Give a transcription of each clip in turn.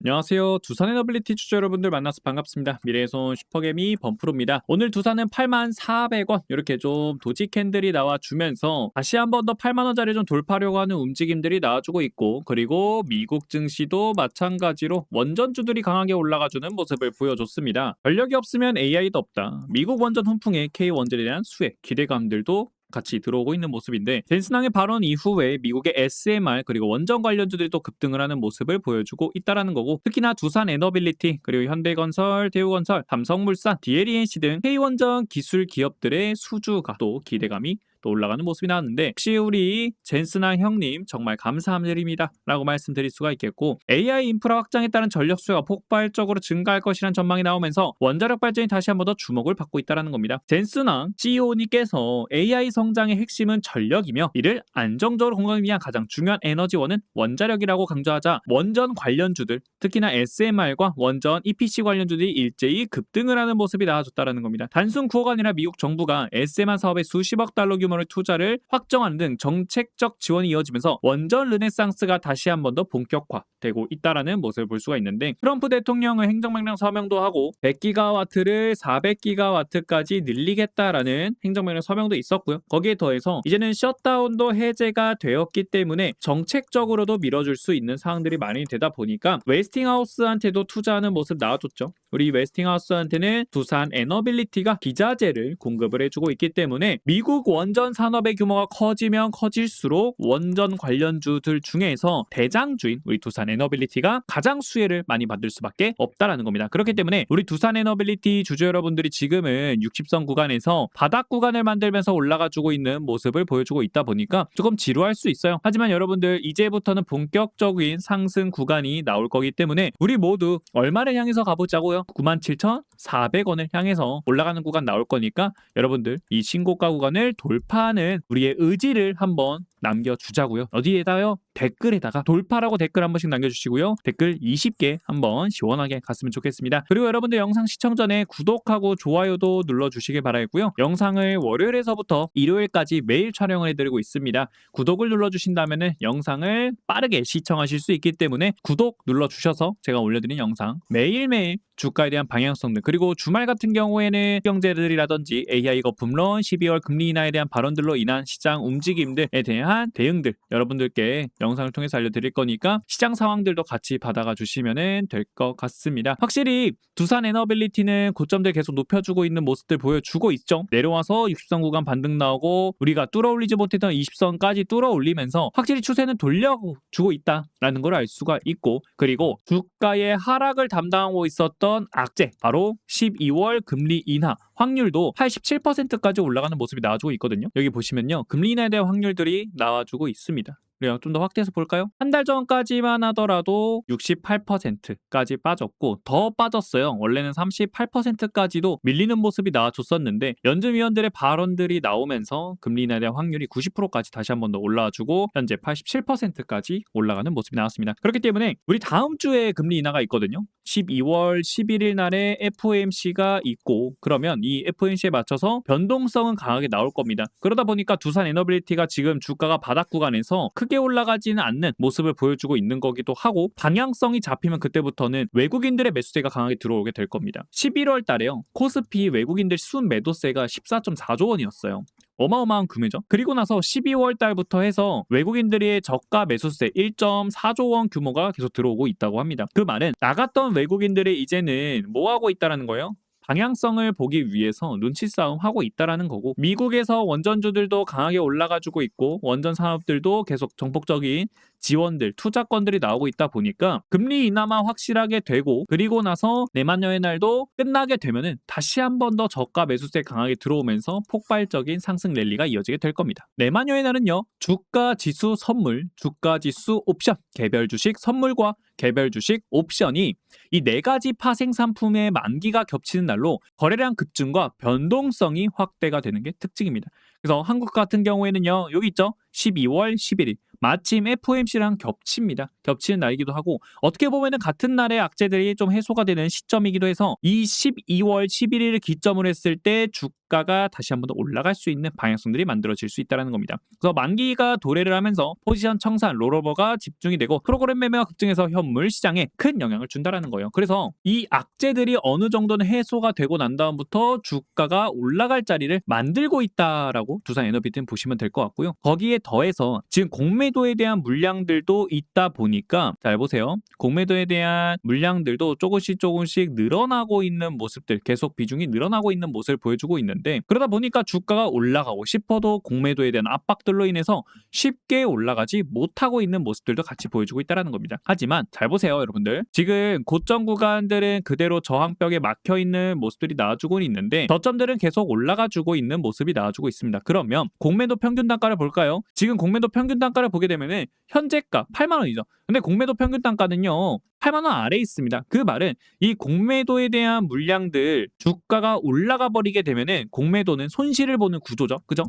안녕하세요. 두산 에너빌리티 주주 여러분들 만나서 반갑습니다. 미래에손 슈퍼개미 범프로입니다. 오늘 두산은 84,400원 이렇게 좀 도지 캔들이 나와주면서 다시 한 번 더 8만원짜리 좀 돌파하려고 하는 움직임들이 나와주고 있고, 그리고 미국 증시도 마찬가지로 원전주들이 강하게 올라가주는 모습을 보여줬습니다. 전력이 없으면 AI도 없다. 미국 원전 훈풍에 K원전에 대한 수혜, 기대감들도 같이 들어오고 있는 모습인데, 젠슨왕의 발언 이후에 미국의 SMR 그리고 원전 관련주들이 또 급등을 하는 모습을 보여주고 있다라는 거고, 특히나 두산 에너빌리티 그리고 현대건설, 대우건설, 삼성물산, DLENC 등 K원전 기술 기업들의 수주가 또 기대감이 또 올라가는 모습이 나왔는데, 혹시 우리 젠슨왕 형님 정말 감사드립니다 라고 말씀드릴 수가 있겠고, AI 인프라 확장에 따른 전력 수요가 폭발적으로 증가할 것이란 전망이 나오면서 원자력 발전이 다시 한 번 더 주목을 받고 있다는 겁니다. 젠슨왕 CEO님께서 AI 성장의 핵심은 전력이며 이를 안정적으로 공급하기 위한 가장 중요한 에너지원은 원자력이라고 강조하자, 원전 관련주들, 특히나 SMR과 원전 EPC 관련주들이 일제히 급등을 하는 모습이 나와줬다는 겁니다. 단순 구호가 아니라 미국 정부가 SMR 사업에 수십억 달러 규모의 투자를 확정하는 등 정책적 지원이 이어지면서 원전 르네상스가 다시 한 번 더 본격화되고 있다는 모습을 볼 수가 있는데, 트럼프 대통령은 행정명령 서명도 하고 100기가와트를 400기가와트까지 늘리겠다라는 행정명령 서명도 있었고요. 거기에 더해서 이제는 셧다운도 해제가 되었기 때문에 정책적으로도 밀어줄 수 있는 사항들이 많이 되다 보니까 웨스팅하우스한테도 투자하는 모습 나와줬죠. 우리 웨스팅하우스한테는 두산 에너빌리티가 기자재를 공급을 해주고 있기 때문에 미국 원전 산업의 규모가 커지면 커질수록 원전 관련주들 중에서 대장주인 우리 두산 에너빌리티가 가장 수혜를 많이 받을 수밖에 없다라는 겁니다. 그렇기 때문에 우리 두산 에너빌리티 주주 여러분들이 지금은 60선 구간에서 바닥 구간을 만들면서 올라가주고 있는 모습을 보여주고 있다 보니까 조금 지루할 수 있어요. 하지만 여러분들 이제부터는 본격적인 상승 구간이 나올 거기 때문에 우리 모두 얼마를 향해서 가보자고요? 97,400원을 향해서 올라가는 구간 나올 거니까 여러분들 이 신고가 구간을 돌파하는 우리의 의지를 한번 남겨주자고요. 어디에다요? 댓글에다가 돌파라고 댓글 한 번씩 남겨주시고요. 댓글 20개 한번 시원하게 갔으면 좋겠습니다. 그리고 여러분들 영상 시청 전에 구독하고 좋아요도 눌러주시길 바라겠고요. 영상을 월요일에서부터 일요일까지 매일 촬영을 해드리고 있습니다. 구독을 눌러주신다면 영상을 빠르게 시청하실 수 있기 때문에 구독 눌러주셔서 제가 올려드린 영상 매일매일 주가에 대한 방향성 등, 그리고 주말 같은 경우에는 경제들이라든지 AI 거품론, 12월 금리 인하에 대한 발언들로 인한 시장 움직임들에 대한 대응들 여러분들께 영상을 통해서 알려드릴 거니까 시장 상황들도 같이 받아가 주시면 될 것 같습니다. 확실히 두산 에너빌리티는 고점들 계속 높여주고 있는 모습들 보여주고 있죠. 내려와서 60선 구간 반등 나오고 우리가 뚫어올리지 못했던 20선까지 뚫어올리면서 확실히 추세는 돌려주고 있다라는 걸 알 수가 있고, 그리고 주가의 하락을 담당하고 있었던 악재, 바로 12월 금리 인하 확률도 87%까지 올라가는 모습이 나와주고 있거든요. 여기 보시면요, 금리 인하에 대한 확률들이 나와주고 있습니다. 그래요. 좀 더 확대해서 볼까요? 한 달 전까지만 하더라도 68%까지 빠졌고 더 빠졌어요. 원래는 38%까지도 밀리는 모습이 나와줬었는데, 연준위원들의 발언들이 나오면서 금리 인하에 대한 확률이 90%까지 다시 한 번 더 올라와주고 현재 87%까지 올라가는 모습이 나왔습니다. 그렇기 때문에 우리 다음 주에 금리 인하가 있거든요. 12월 11일 날에 FOMC가 있고, 그러면 이 FOMC에 맞춰서 변동성은 강하게 나올 겁니다. 그러다 보니까 두산 에너빌리티가 지금 주가가 바닥 구간에서 크게 올라가지는 않는 모습을 보여주고 있는 거기도 하고, 방향성이 잡히면 그때부터는 외국인들의 매수세가 강하게 들어오게 될 겁니다. 11월 달에요, 코스피 외국인들 순매도세가 14.4조 원이었어요. 어마어마한 금액이죠. 그리고 나서 12월 달부터 해서 외국인들의 저가 매수세 1.4조 원 규모가 계속 들어오고 있다고 합니다. 그 말은 나갔던 외국인들이 이제는 뭐 하고 있다라는 거예요? 방향성을 보기 위해서 눈치 싸움 하고 있다라는 거고, 미국에서 원전주들도 강하게 올라가지고 있고 원전 산업들도 계속 정폭적인 지원들, 투자권들이 나오고 있다 보니까 금리 인하만 확실하게 되고, 그리고 나서 내만여의 날도 끝나게 되면은 다시 한 번 더 저가 매수세 강하게 들어오면서 폭발적인 상승 랠리가 이어지게 될 겁니다. 내만여의 날은요, 주가 지수 선물, 주가 지수 옵션, 개별 주식 선물과 개별 주식 옵션이 이 네 가지 파생 상품의 만기가 겹치는 날로 거래량 급증과 변동성이 확대가 되는 게 특징입니다. 그래서 한국 같은 경우에는요, 여기 있죠, 12월 11일 마침 FOMC랑 겹칩니다. 겹치는 날이기도 하고, 어떻게 보면은 같은 날에 악재들이 좀 해소가 되는 시점이기도 해서 이 12월 11일을 기점으로 했을 때 주가가 다시 한번 더 올라갈 수 있는 방향성들이 만들어질 수 있다는 겁니다. 그래서 만기가 도래를 하면서 포지션 청산, 롤오버가 집중이 되고 프로그램 매매가 급증해서 현물 시장에 큰 영향을 준다라는 거예요. 그래서 이 악재들이 어느 정도는 해소가 되고 난 다음부터 주가가 올라갈 자리를 만들고 있다라고 두산 에너비트는 보시면 될 것 같고요. 거기에 더해서 지금 공매도에 대한 물량들도 있다 보니까 잘 보세요. 공매도에 대한 물량들도 조금씩 늘어나고 있는 모습들, 계속 비중이 늘어나고 있는 모습을 보여주고 있는데, 그러다 보니까 주가가 올라가고 싶어도 공매도에 대한 압박들로 인해서 쉽게 올라가지 못하고 있는 모습들도 같이 보여주고 있다는 겁니다. 하지만 잘 보세요, 여러분들. 지금 고점 구간들은 그대로 저항벽에 막혀 있는 모습들이 나와주고 있는데 저점들은 계속 올라가주고 있는 모습이 나와주고 있습니다. 그러면 공매도 평균 단가를 볼까요? 지금 공매도 평균 단가를 보게 되면은 현재가 8만 원이죠. 근데 공매도 평균 단가는요 8만 원 아래에 있습니다. 그 말은 이 공매도에 대한 물량들 주가가 올라가 버리게 되면은 공매도는 손실을 보는 구조죠. 그죠?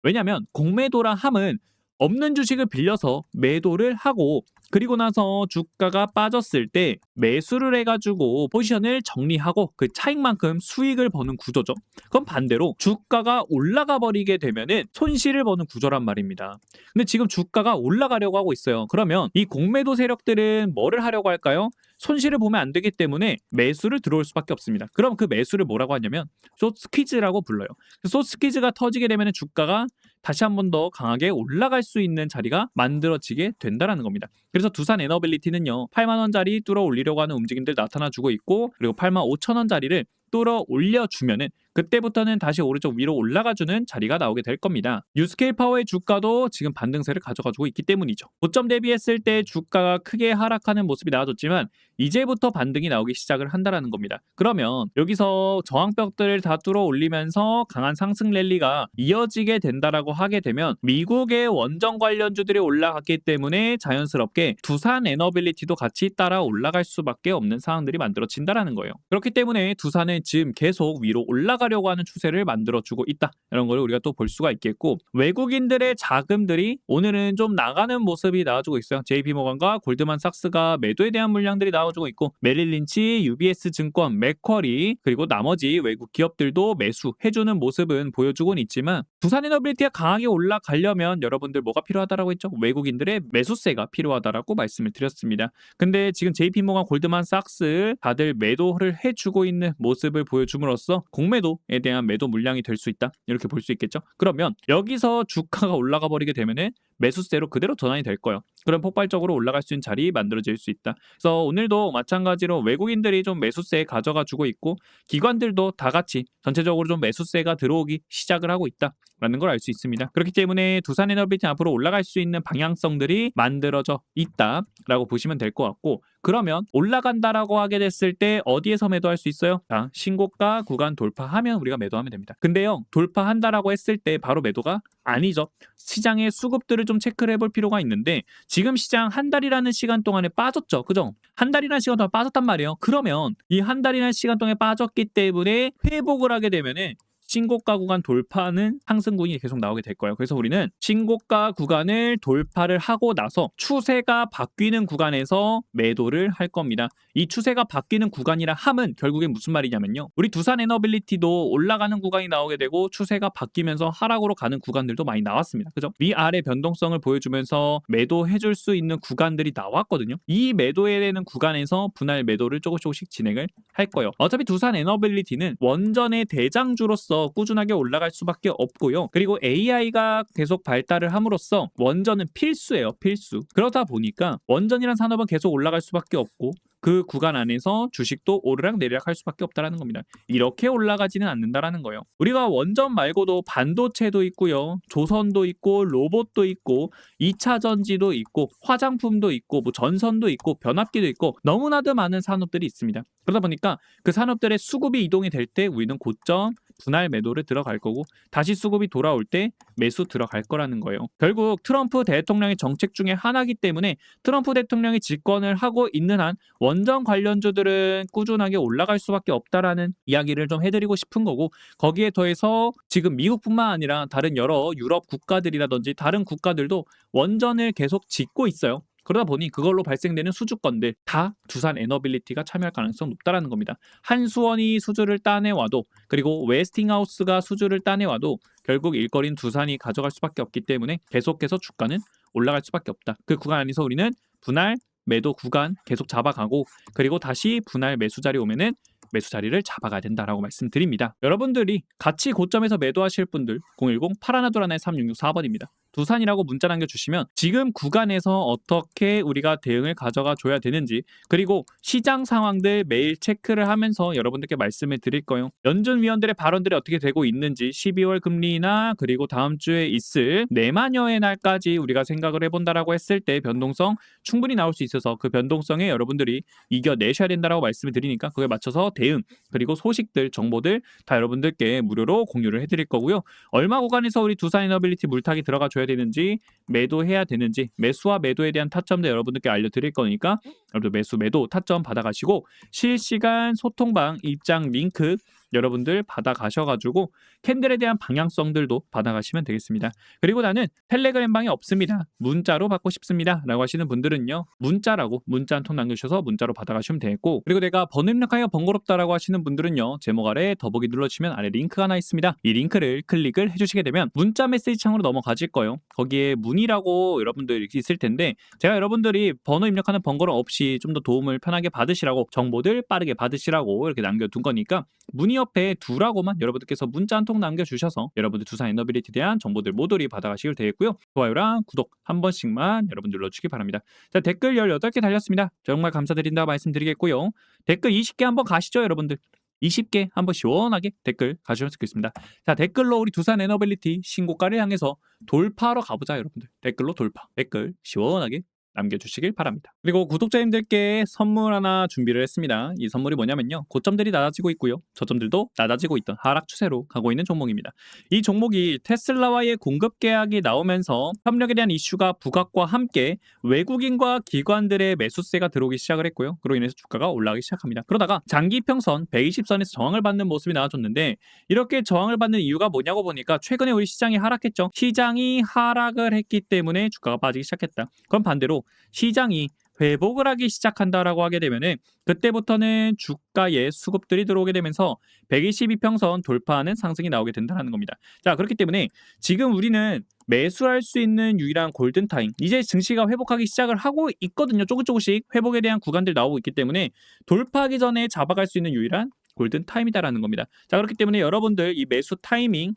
왜냐면 공매도라 함은 없는 주식을 빌려서 매도를 하고 그리고 나서 주가가 빠졌을 때 매수를 해가지고 포지션을 정리하고 그 차익만큼 수익을 버는 구조죠. 그럼 반대로 주가가 올라가 버리게 되면은 손실을 버는 구조란 말입니다. 근데 지금 주가가 올라가려고 하고 있어요. 그러면 이 공매도 세력들은 뭐를 하려고 할까요? 손실을 보면 안 되기 때문에 매수를 들어올 수밖에 없습니다. 그럼 그 매수를 뭐라고 하냐면 숏스퀴즈라고 불러요. 숏스퀴즈가 터지게 되면 주가가 다시 한 번 더 강하게 올라갈 수 있는 자리가 만들어지게 된다는 겁니다. 그래서 두산 에너빌리티는요 8만 원짜리 뚫어 올리려고 하는 움직임들 나타나주고 있고, 그리고 8만 5천 원짜리를 뚫어 올려주면은 그때부터는 다시 오른쪽 위로 올라가주는 자리가 나오게 될 겁니다. 뉴스케일 파워의 주가도 지금 반등세를 가져가지고 있기 때문이죠. 고점 대비했을 때 주가가 크게 하락하는 모습이 나와줬지만 이제부터 반등이 나오기 시작을 한다라는 겁니다. 그러면 여기서 저항벽들을 다 뚫어 올리면서 강한 상승 랠리가 이어지게 된다라고 하게 되면 미국의 원전 관련주들이 올라갔기 때문에 자연스럽게 두산 에너빌리티도 같이 따라 올라갈 수밖에 없는 상황들이 만들어진다라는 거예요. 그렇기 때문에 두산은 지금 계속 위로 올라가려고 하는 추세를 만들어주고 있다, 이런 걸 우리가 또 볼 수가 있겠고, 외국인들의 자금들이 오늘은 좀 나가는 모습이 나와주고 있어요. JP모건과 골드만삭스가 매도에 대한 물량들이 나와주고 있고, 메릴린치, UBS 증권, 맥쿼리, 그리고 나머지 외국 기업들도 매수해주는 모습은 보여주고는 있지만 두산에너빌리티가 강하게 올라가려면 여러분들 뭐가 필요하다라고 했죠? 외국인들의 매수세가 필요하다라고 말씀을 드렸습니다. 근데 지금 JP모건, 골드만삭스 다들 매도를 해주고 있는 모습을 보여줌으로써 공매도에 대한 매도 물량이 될 수 있다, 이렇게 볼 수 있겠죠. 그러면 여기서 주가가 올라가 버리게 되면은 매수세로 그대로 전환이 될 거예요. 그럼 폭발적으로 올라갈 수 있는 자리 만들어질 수 있다. 그래서 오늘도 마찬가지로 외국인들이 좀 매수세 가져가 주고 있고 기관들도 다 같이 전체적으로 좀 매수세가 들어오기 시작을 하고 있다라는 걸 알 수 있습니다. 그렇기 때문에 두산에너비티 앞으로 올라갈 수 있는 방향성들이 만들어져 있다라고 보시면 될 것 같고, 그러면 올라간다라고 하게 됐을 때 어디에서 매도할 수 있어요? 자, 신고가 구간 돌파하면 우리가 매도하면 됩니다. 근데요, 돌파한다라고 했을 때 바로 매도가 아니죠. 시장의 수급들을 좀 체크를 해볼 필요가 있는데 지금 시장 한 달이라는 시간 동안에 빠졌죠. 그죠? 한 달이라는 시간 동안 빠졌단 말이에요. 그러면 이 한 달이라는 시간 동안에 빠졌기 때문에 회복을 하게 되면은 신고가 구간 돌파는 상승군이 계속 나오게 될 거예요. 그래서 우리는 신고가 구간을 돌파를 하고 나서 추세가 바뀌는 구간에서 매도를 할 겁니다. 이 추세가 바뀌는 구간이라 함은 결국엔 무슨 말이냐면요, 우리 두산 에너빌리티도 올라가는 구간이 나오게 되고 추세가 바뀌면서 하락으로 가는 구간들도 많이 나왔습니다. 그죠? 위아래 변동성을 보여주면서 매도해줄 수 있는 구간들이 나왔거든요. 이 매도해야 되는 구간에서 분할 매도를 조금씩 진행을 할 거예요. 어차피 두산 에너빌리티는 원전의 대장주로서 꾸준하게 올라갈 수밖에 없고요. 그리고 AI가 계속 발달을 함으로써 원전은 필수예요. 필수. 그러다 보니까 원전이란 산업은 계속 올라갈 수밖에 없고 그 구간 안에서 주식도 오르락 내리락 할 수밖에 없다라는 겁니다. 이렇게 올라가지는 않는다라는 거예요. 우리가 원전 말고도 반도체도 있고요, 조선도 있고, 로봇도 있고, 2차 전지도 있고, 화장품도 있고, 뭐 전선도 있고, 변압기도 있고, 너무나도 많은 산업들이 있습니다. 그러다 보니까 그 산업들의 수급이 이동이 될 때 우리는 고점 분할 매도를 들어갈 거고 다시 수급이 돌아올 때 매수 들어갈 거라는 거예요. 결국 트럼프 대통령의 정책 중에 하나이기 때문에 트럼프 대통령이 집권을 하고 있는 한 원전 관련주들은 꾸준하게 올라갈 수밖에 없다라는 이야기를 좀 해드리고 싶은 거고, 거기에 더해서 지금 미국뿐만 아니라 다른 여러 유럽 국가들이라든지 다른 국가들도 원전을 계속 짓고 있어요. 그러다 보니 그걸로 발생되는 수주건들 다 두산 에너빌리티가 참여할 가능성이 높다라는 겁니다. 한수원이 수주를 따내와도 그리고 웨스팅하우스가 수주를 따내와도 결국 일거리는 두산이 가져갈 수밖에 없기 때문에 계속해서 주가는 올라갈 수밖에 없다. 그 구간 안에서 우리는 분할 매도 구간 계속 잡아가고 그리고 다시 분할 매수 자리 오면은 매수 자리를 잡아가야 된다라고 말씀드립니다. 여러분들이 같이 고점에서 매도하실 분들 010-8121-3664번입니다. 두산이라고 문자 남겨주시면 지금 구간에서 어떻게 우리가 대응을 가져가 줘야 되는지 그리고 시장 상황들 매일 체크를 하면서 여러분들께 말씀을 드릴 거예요. 연준위원들의 발언들이 어떻게 되고 있는지 12월 금리나 그리고 다음 주에 있을 내마녀의 날까지 우리가 생각을 해본다라고 했을 때 변동성 충분히 나올 수 있어서 그 변동성에 여러분들이 이겨내셔야 된다라고 말씀을 드리니까 그거에 맞춰서 대응 그리고 소식들 정보들 다 여러분들께 무료로 공유를 해드릴 거고요. 얼마 구간에서 우리 두산에너빌리티 물타기 들어가 줘야 되는지 매도해야 되는지 매수와 매도에 대한 타점도 여러분들께 알려드릴 거니까 여러분들 매수 매도 타점 받아가시고 실시간 소통방 입장 링크 여러분들 받아가셔가지고 캔들에 대한 방향성들도 받아가시면 되겠습니다. 그리고 나는 텔레그램 방이 없습니다. 문자로 받고 싶습니다 라고 하시는 분들은요 문자라고 문자 한 통 남겨주셔서 문자로 받아가시면 되겠고 그리고 내가 번호 입력하기가 번거롭다라고 하시는 분들은요 제목 아래 더보기 눌러주시면 아래 링크가 하나 있습니다. 이 링크를 클릭을 해주시게 되면 문자 메시지 창으로 넘어가실 거예요. 거기에 문의라고 여러분들 있을 텐데 제가 여러분들이 번호 입력하는 번거로움 없이 좀 더 도움을 편하게 받으시라고 정보들 빠르게 받으시라고 이렇게 남겨둔 거니까 문의 옆에 두라고만 여러분들께서 문자 한 통 남겨주셔서 여러분들 두산 에너빌리티에 대한 정보들 모조리 받아가시면 되겠고요. 좋아요랑 구독 한 번씩만 여러분 눌러주시기 바랍니다. 자 댓글 18개 달렸습니다. 정말 감사드린다고 말씀드리겠고요. 댓글 20개 한번 가시죠 여러분들. 20개 한번 시원하게 댓글 가주셨으면 좋겠습니다. 자 댓글로 우리 두산 에너빌리티 신고가를 향해서 돌파하러 가보자 여러분들. 댓글로 돌파 댓글 시원하게 남겨주시길 바랍니다. 그리고 구독자님들께 선물 하나 준비를 했습니다. 이 선물이 뭐냐면요. 고점들이 낮아지고 있고요. 저점들도 낮아지고 있던 하락 추세로 가고 있는 종목입니다. 이 종목이 테슬라와의 공급 계약이 나오면서 협력에 대한 이슈가 부각과 함께 외국인과 기관들의 매수세가 들어오기 시작을 했고요. 그로 인해서 주가가 올라가기 시작합니다. 그러다가 장기평선 120선에서 저항을 받는 모습이 나와줬는데 이렇게 저항을 받는 이유가 뭐냐고 보니까 최근에 우리 시장이 하락했죠. 시장이 하락을 했기 때문에 주가가 빠지기 시작했다. 그럼 반대로 시장이 회복을 하기 시작한다라고 하게 되면은 그때부터는 주가에 수급들이 들어오게 되면서 122평선 돌파하는 상승이 나오게 된다는 겁니다. 자 그렇기 때문에 지금 우리는 매수할 수 있는 유일한 골든타임 이제 증시가 회복하기 시작을 하고 있거든요. 조금씩 회복에 대한 구간들 나오고 있기 때문에 돌파하기 전에 잡아갈 수 있는 유일한 골든타임이다라는 겁니다. 자 그렇기 때문에 여러분들 이 매수 타이밍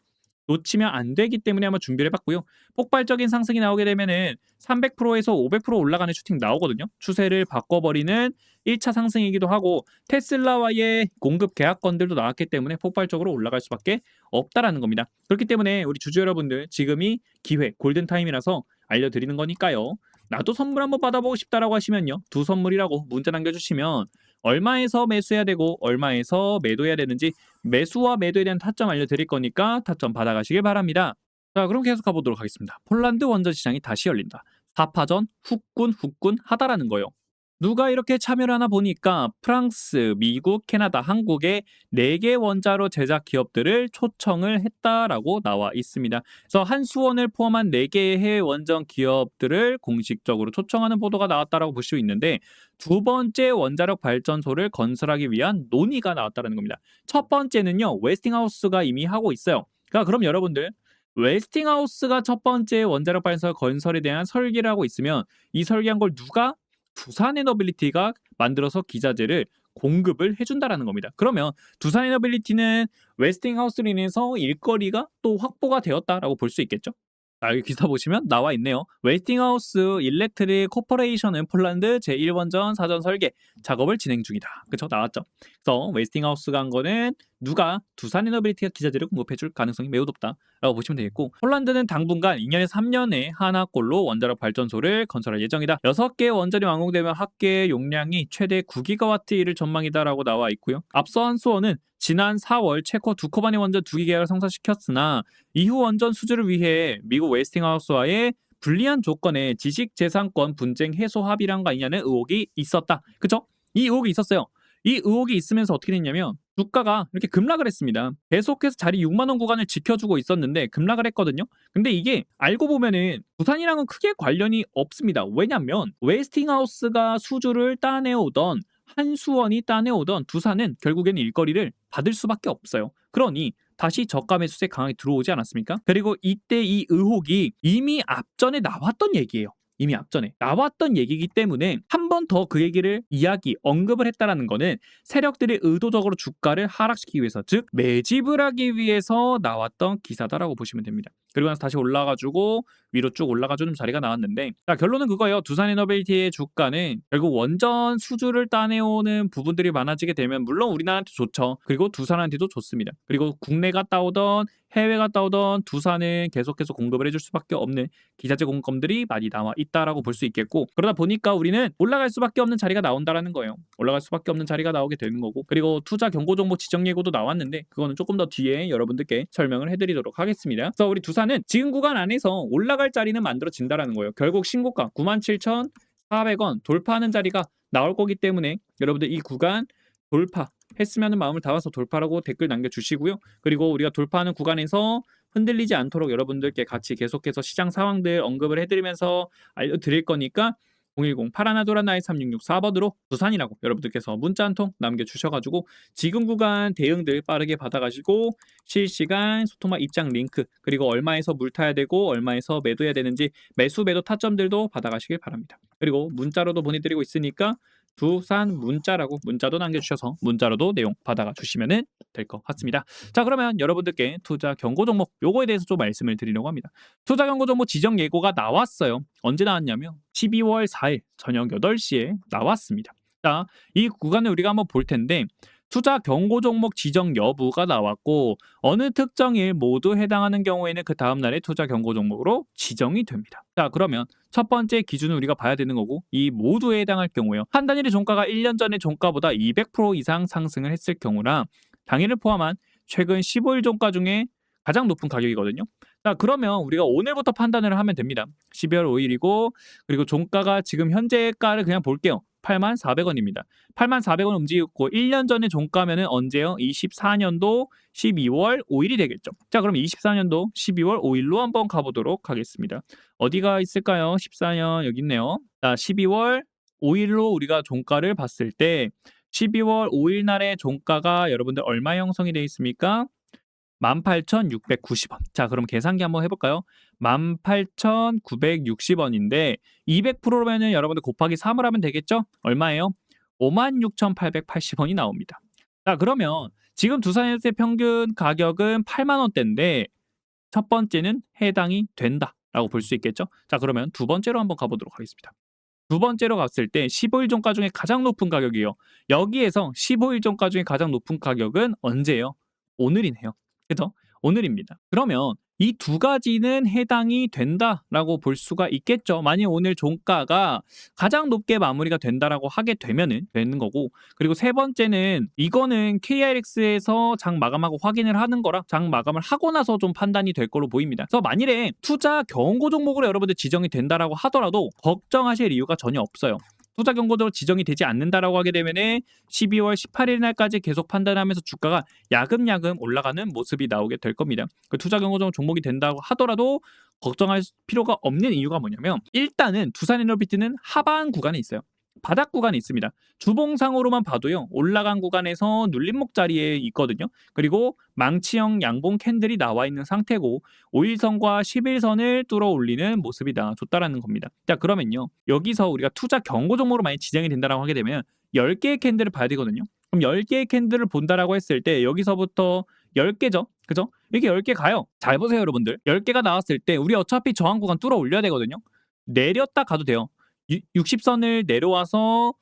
놓치면 안 되기 때문에 한번 준비를 해봤고요. 폭발적인 상승이 나오게 되면은 300%에서 500% 올라가는 슈팅 나오거든요. 추세를 바꿔버리는 1차 상승이기도 하고 테슬라와의 공급 계약건들도 나왔기 때문에 폭발적으로 올라갈 수밖에 없다라는 겁니다. 그렇기 때문에 우리 주주 여러분들 지금이 기회, 골든타임이라서 알려드리는 거니까요. 나도 선물 한번 받아보고 싶다라고 하시면요. 두 선물이라고 문자 남겨주시면 얼마에서 매수해야 되고 얼마에서 매도해야 되는지 매수와 매도에 대한 타점 알려드릴 거니까 타점 받아가시길 바랍니다. 자 그럼 계속 가보도록 하겠습니다. 폴란드 원전 시장이 다시 열린다. 4파전 후끈 하다라는 거예요. 누가 이렇게 참여를 하나 보니까 프랑스, 미국, 캐나다, 한국의 4개 원자로 제작 기업들을 초청을 했다라고 나와 있습니다. 그래서 한수원을 포함한 4개의 해외 원전 기업들을 공식적으로 초청하는 보도가 나왔다라고 볼 수 있는데 두 번째 원자력 발전소를 건설하기 위한 논의가 나왔다는 겁니다. 첫 번째는요. 웨스팅하우스가 이미 하고 있어요. 그럼 여러분들 웨스팅하우스가 첫 번째 원자력 발전소 건설에 대한 설계를 하고 있으면 이 설계한 걸 누가 두산에너빌리티가 만들어서 기자재를 공급을 해준다라는 겁니다. 그러면 두산에너빌리티는 웨스팅하우스로 인해서 일거리가 또 확보가 되었다라고 볼 수 있겠죠. 여기 기사 보시면 나와 있네요. 웨스팅하우스 일렉트릭 코퍼레이션은 폴란드 제1원전 사전 설계 작업을 진행 중이다. 그쵸? 나왔죠. 그래서 웨스팅하우스가 한 거는 누가 두산에너빌리티가 기자재를 공급해줄 가능성이 매우 높다라고 보시면 되겠고 폴란드는 당분간 2년에서 3년에 하나꼴로 원자력 발전소를 건설할 예정이다. 6개 원전이 완공되면 합계 용량이 최대 9기가와트일 전망이다라고 나와 있고요. 앞서 한수원은 지난 4월 체코 두코바네 원전 2기 계약을 성사시켰으나 이후 원전 수주를 위해 미국 웨스팅하우스와의 불리한 조건의 지식재산권 분쟁 해소 합의란 거 아니냐는 의혹이 있었다. 그쵸? 이 의혹이 있었어요. 이 의혹이 있으면서 어떻게 됐냐면 주가가 이렇게 급락을 했습니다. 계속해서 자리 6만 원 구간을 지켜주고 있었는데 급락을 했거든요. 근데 이게 알고 보면은 두산이랑은 크게 관련이 없습니다. 왜냐면 웨스팅하우스가 수주를 따내오던 한수원이 따내오던 두산은 결국에는 일거리를 받을 수밖에 없어요. 그러니 다시 저가 매수세 강하게 들어오지 않았습니까? 그리고 이때 이 의혹이 이미 앞전에 나왔던 얘기예요. 이미 앞전에 나왔던 얘기이기 때문에 한 번 더 그 얘기를 언급을 했다라는 거는 세력들이 의도적으로 주가를 하락시키기 위해서, 즉 매집을 하기 위해서 나왔던 기사다라고 보시면 됩니다. 그리고 나서 다시 올라가지고 위로 쭉 올라가주는 자리가 나왔는데, 자, 결론은 그거예요. 두산에너빌리티의 주가는 결국 원전 수주를 따내오는 부분들이 많아지게 되면 물론 우리나라한테 좋죠. 그리고 두산한테도 좋습니다. 그리고 국내가 따오던 해외가 따오던 두산은 계속해서 공급을 해줄 수밖에 없는 기자재 공급들이 많이 나와 있다라고 볼 수 있겠고, 그러다 보니까 우리는 올라갈 수밖에 없는 자리가 나온다라는 거예요. 올라갈 수밖에 없는 자리가 나오게 되는 거고, 그리고 투자 경고 종목 지정 예고도 나왔는데 그거는 조금 더 뒤에 여러분들께 설명을 해드리도록 하겠습니다. 그래서 우리 두산은 지금 구간 안에서 올라갈 자리는 만들어진다라는 거예요. 결국 신고가 97,400원 돌파하는 자리가 나올 거기 때문에 여러분들 이 구간 돌파했으면 마음을 담아서 돌파라고 댓글 남겨주시고요. 그리고 우리가 돌파하는 구간에서 흔들리지 않도록 여러분들께 같이 계속해서 시장 상황들 언급을 해드리면서 알려드릴 거니까 010 파라나도라나의 3664번으로 두산이라고 여러분들께서 문자 한 통 남겨주셔가지고 지금 구간 대응들 빠르게 받아가시고 실시간 소통막 입장 링크, 그리고 얼마에서 물 타야 되고 얼마에서 매도해야 되는지 매수 매도 타점들도 받아가시길 바랍니다. 그리고 문자로도 보내드리고 있으니까 두산 문자라고 문자도 남겨주셔서 문자로도 내용 받아가 주시면 될 것 같습니다. 자, 그러면 여러분들께 투자 경고 종목 요거에 대해서 좀 말씀을 드리려고 합니다. 투자 경고 종목 지정 예고가 나왔어요. 언제 나왔냐면 12월 4일 저녁 8시에 나왔습니다. 자, 이 구간을 우리가 한번 볼 텐데 투자 경고 종목 지정 여부가 나왔고 어느 특정일 모두 해당하는 경우에는 그 다음날에 투자 경고 종목으로 지정이 됩니다. 자, 그러면 첫 번째 기준을 우리가 봐야 되는 거고, 이 모두에 해당할 경우에요. 한 단일의 종가가 1년 전의 종가보다 200% 이상 상승을 했을 경우랑 당일을 포함한 최근 15일 종가 중에 가장 높은 가격이거든요. 자, 그러면 우리가 오늘부터 판단을 하면 됩니다. 12월 5일이고 그리고 종가가 지금 현재가를 그냥 볼게요. 84,400원입니다. 84,400원 움직이고 1년 전에 종가면은 언제요? 24년도 12월 5일이 되겠죠. 자, 그럼 24년도 12월 5일로 한번 가보도록 하겠습니다. 어디가 있을까요? 14년 여기 있네요. 자, 12월 5일로 우리가 종가를 봤을 때 12월 5일 날의 종가가 여러분들 얼마 형성이 되어 있습니까? 18,690원. 자, 그럼 계산기 한번 해볼까요? 18,960원인데 200%면은 여러분들 곱하기 3을 하면 되겠죠? 얼마예요? 56,880원이 나옵니다. 자, 그러면 지금 두산에너지의 평균 가격은 8만 원대인데 첫 번째는 해당이 된다라고 볼 수 있겠죠? 자, 그러면 두 번째로 한번 가보도록 하겠습니다. 두 번째로 갔을 때 15일 종가 중에 가장 높은 가격이에요. 여기에서 15일 종가 중에 가장 높은 가격은 언제예요? 오늘이네요. 그죠? 오늘입니다. 그러면 이 두 가지는 해당이 된다라고 볼 수가 있겠죠. 만약 오늘 종가가 가장 높게 마무리가 된다라고 하게 되면은 되는 거고, 그리고 세 번째는 이거는 KRX에서 장 마감하고 확인을 하는 거라 장 마감을 하고 나서 좀 판단이 될 걸로 보입니다. 그래서 만일에 투자 경고 종목으로 여러분들 지정이 된다라고 하더라도 걱정하실 이유가 전혀 없어요. 투자 경고도 지정이 되지 않는다라고 하게 되면은 12월 18일 날까지 계속 판단하면서 주가가 야금야금 올라가는 모습이 나오게 될 겁니다. 그 투자 경고 종목이 된다고 하더라도 걱정할 필요가 없는 이유가 뭐냐면 일단은 두산에너비티는 하방 구간에 있어요. 바닥 구간이 있습니다. 주봉상으로만 봐도요, 올라간 구간에서 눌림목 자리에 있거든요. 그리고 망치형 양봉 캔들이 나와 있는 상태고 5일선과 11선을 뚫어 올리는 모습이 나와줬다라는 겁니다. 자, 그러면요, 여기서 우리가 투자 경고 종목으로 많이 지정이 된다라고 하게 되면 10개의 캔들을 봐야 되거든요. 그럼 10개의 캔들을 본다라고 했을 때 여기서부터 10개죠. 그죠? 이렇게 10개 가요. 잘 보세요, 여러분들. 10개가 나왔을 때 우리 어차피 저항 구간 뚫어 올려야 되거든요. 내렸다 가도 돼요. 60선을 내려와서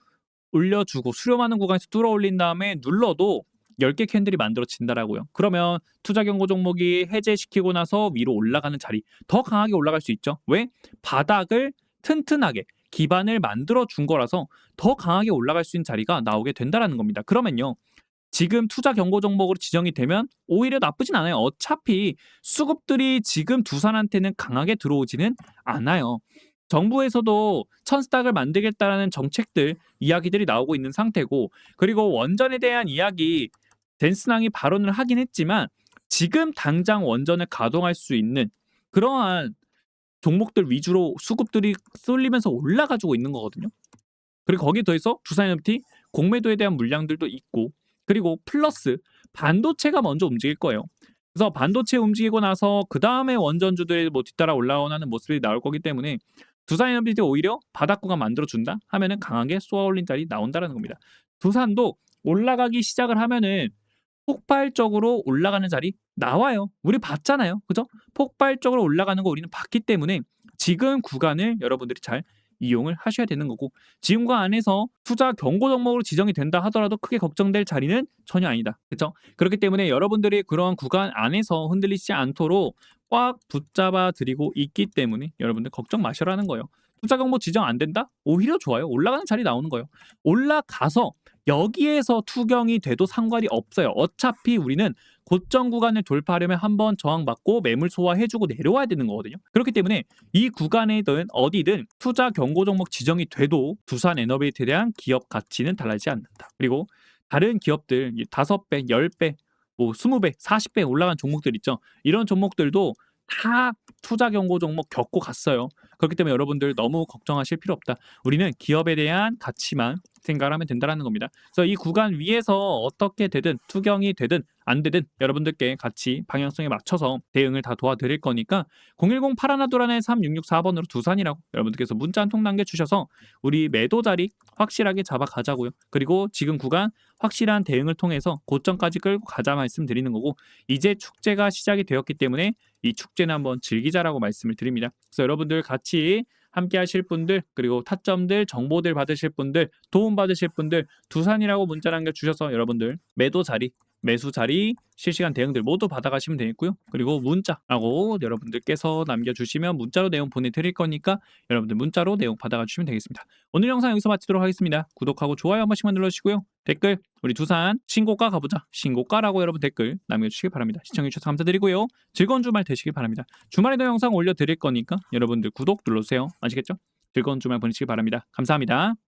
올려주고 수렴하는 구간에서 뚫어 올린 다음에 눌러도 10개 캔들이 만들어진다라고요. 그러면 투자 경고 종목이 해제시키고 나서 위로 올라가는 자리 더 강하게 올라갈 수 있죠. 왜? 바닥을 튼튼하게 기반을 만들어 준 거라서 더 강하게 올라갈 수 있는 자리가 나오게 된다라는 겁니다. 그러면요, 지금 투자 경고 종목으로 지정이 되면 오히려 나쁘진 않아요. 어차피 수급들이 지금 두산한테는 강하게 들어오지는 않아요. 정부에서도 1000스탁을 만들겠다라는 정책들 이야기들이 나오고 있는 상태고 그리고 원전에 대한 이야기 댄스낭이 발언을 하긴 했지만 지금 당장 원전을 가동할 수 있는 그러한 종목들 위주로 수급들이 쏠리면서 올라가지고 있는 거거든요. 그리고 거기에 더해서 두산에너지 공매도에 대한 물량들도 있고 그리고 플러스 반도체가 먼저 움직일 거예요. 그래서 반도체 움직이고 나서 그 다음에 원전주들이 뭐 뒤따라 올라오는 모습이 나올 거기 때문에 두산에너지 오히려 바닥 구간 만들어준다 하면은 강하게 쏘아올린 자리 나온다라는 겁니다. 두산도 올라가기 시작을 하면은 폭발적으로 올라가는 자리 나와요. 우리 봤잖아요. 그죠? 폭발적으로 올라가는 거 우리는 봤기 때문에 지금 구간을 여러분들이 잘 이용을 하셔야 되는 거고 지금 구간 안에서 투자 경고 종목으로 지정이 된다 하더라도 크게 걱정될 자리는 전혀 아니다. 그렇죠? 그렇기 때문에 여러분들이 그런 구간 안에서 흔들리지 않도록 꽉 붙잡아 드리고 있기 때문에 여러분들 걱정 마시라는 거예요. 투자 경보 지정 안 된다? 오히려 좋아요. 올라가는 자리 나오는 거예요. 올라가서 여기에서 투경이 돼도 상관이 없어요. 어차피 우리는 고점 구간을 돌파하려면 한번 저항받고 매물 소화해주고 내려와야 되는 거거든요. 그렇기 때문에 이 구간에든 어디든 투자 경고 종목 지정이 돼도 두산에너비에 대한 기업 가치는 달라지지 않는다. 그리고 다른 기업들 5배, 10배, 뭐 20배, 40배 올라간 종목들 있죠. 이런 종목들도 다 투자 경고 종목 겪고 갔어요. 그렇기 때문에 여러분들 너무 걱정하실 필요 없다. 우리는 기업에 대한 가치만 생각을 하면 된다는 겁니다. 그래서 이 구간 위에서 어떻게 되든 투경이 되든 안 되든 여러분들께 같이 방향성에 맞춰서 대응을 다 도와드릴 거니까 010-8121-3664번으로 두산이라고 여러분들께서 문자 한 통 남겨주셔서 우리 매도 자리 확실하게 잡아가자고요. 그리고 지금 구간 확실한 대응을 통해서 고점까지 끌고 가자 말씀드리는 거고 이제 축제가 시작이 되었기 때문에 이 축제는 한번 즐기자라고 말씀을 드립니다. 그래서 여러분들 같이 함께 하실 분들 그리고 타점들 정보들 받으실 분들 도움 받으실 분들 두산이라고 문자 남겨주셔서 여러분들 매도 자리 매수 자리 실시간 대응들 모두 받아가시면 되겠고요. 그리고 문자라고 여러분들께서 남겨주시면 문자로 내용 보내드릴 거니까 여러분들 문자로 내용 받아가 주시면 되겠습니다. 오늘 영상 여기서 마치도록 하겠습니다. 구독하고 좋아요 한 번씩만 눌러주시고요. 댓글 우리 두산 신고가 가보자 신고가라고 여러분 댓글 남겨주시기 바랍니다. 시청해주셔서 감사드리고요. 즐거운 주말 되시길 바랍니다. 주말에도 영상 올려드릴 거니까 여러분들 구독 눌러주세요. 아시겠죠? 즐거운 주말 보내시기 바랍니다. 감사합니다.